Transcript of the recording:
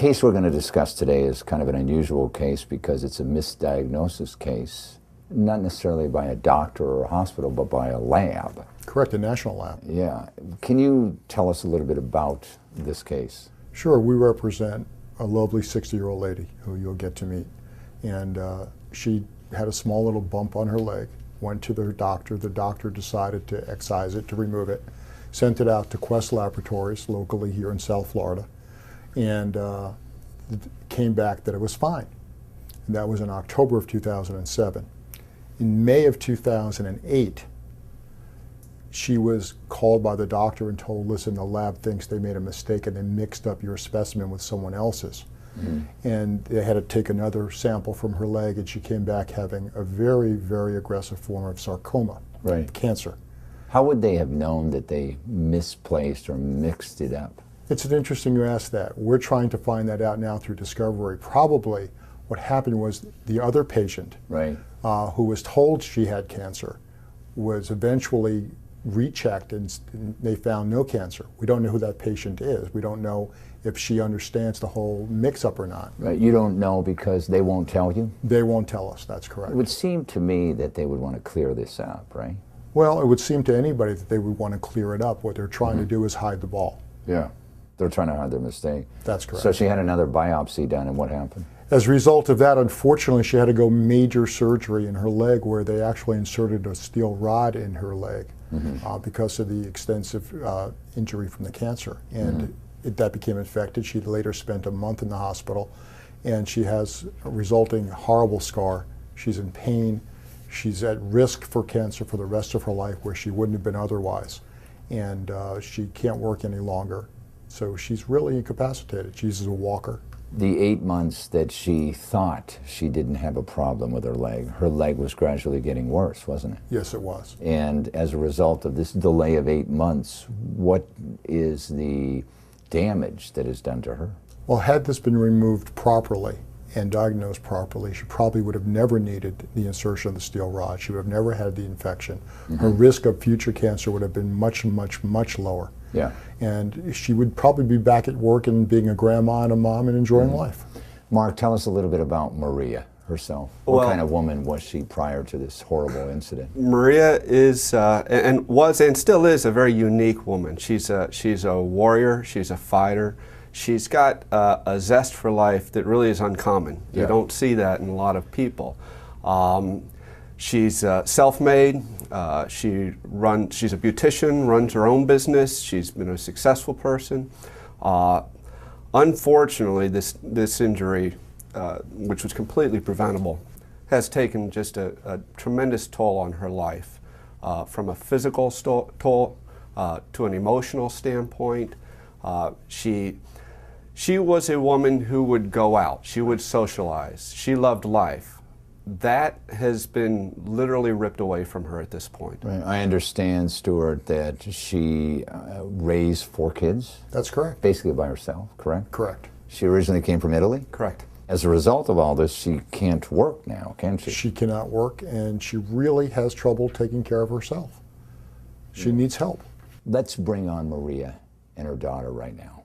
case we're going to discuss today is kind of an unusual case because it's a misdiagnosis case, not necessarily by a doctor or a hospital, but by a lab. Correct, a national lab. Yeah. Can you tell us a little bit about this case? Sure, we represent a lovely 60-year-old lady who you'll get to meet. And she had a small little bump on her leg, went to the doctor decided to excise it, to remove it, sent it out to Quest Laboratories locally here in South Florida, and came back that it was fine. And that was in October of 2007. In May of 2008, she was called by the doctor and told, listen, the lab thinks they made a mistake and they mixed up your specimen with someone else's. Mm-hmm. And they had to take another sample from her leg, and she came back having a very, very aggressive form of sarcoma, right. Cancer. How would they have known that they misplaced or mixed it up? It's interesting you ask that. We're trying to find that out now through discovery. Probably what happened was the other patient, right. Who was told she had cancer, was eventually rechecked and they found no cancer. We don't know who that patient is. We don't know if she understands the whole mix-up or not. Right. You don't know because they won't tell you? They won't tell us, that's correct. It would seem to me that they would want to clear this up, right? Well, it would seem to anybody that they would want to clear it up. What they're trying to do is hide the ball. Yeah. They're trying to hide their mistake. That's correct. So she had another biopsy done, and what happened? As a result of that, unfortunately, she had to go major surgery in her leg where they actually inserted a steel rod in her leg because of the extensive injury from the cancer. And that became infected. She later spent a month in the hospital, and she has a resulting horrible scar. She's in pain. She's at risk for cancer for the rest of her life where she wouldn't have been otherwise. And she can't work any longer. So she's really incapacitated. She's a walker. The 8 months that she thought she didn't have a problem with her leg was gradually getting worse, wasn't it? Yes, it was. And as a result of this delay of 8 months, what is the damage that is done to her? Well, had this been removed properly and diagnosed properly, she probably would have never needed the insertion of the steel rod. She would have never had the infection. Her risk of future cancer would have been much, much, much lower. Yeah. And she would probably be back at work and being a grandma and a mom and enjoying life. Mark, tell us a little bit about Maria herself. What kind of woman was she prior to this horrible incident? Maria is and was and still is a very unique woman. She's a warrior. She's a fighter. She's got a zest for life that really is uncommon. You don't see that in a lot of people. She's self-made. She's a beautician, runs her own business. She's been a successful person. Unfortunately, this injury, which was completely preventable, has taken just a tremendous toll on her life, from a physical toll to an emotional standpoint. She was a woman who would go out. She would socialize. She loved life. That has been literally ripped away from her at this point. Right. I understand, Stuart, that she raised 4 kids. That's correct. Basically by herself, correct? Correct. She originally came from Italy? Correct. As a result of all this, she can't work now, can she? She cannot work, and she really has trouble taking care of herself. She needs help. Let's bring on Maria and her daughter right now.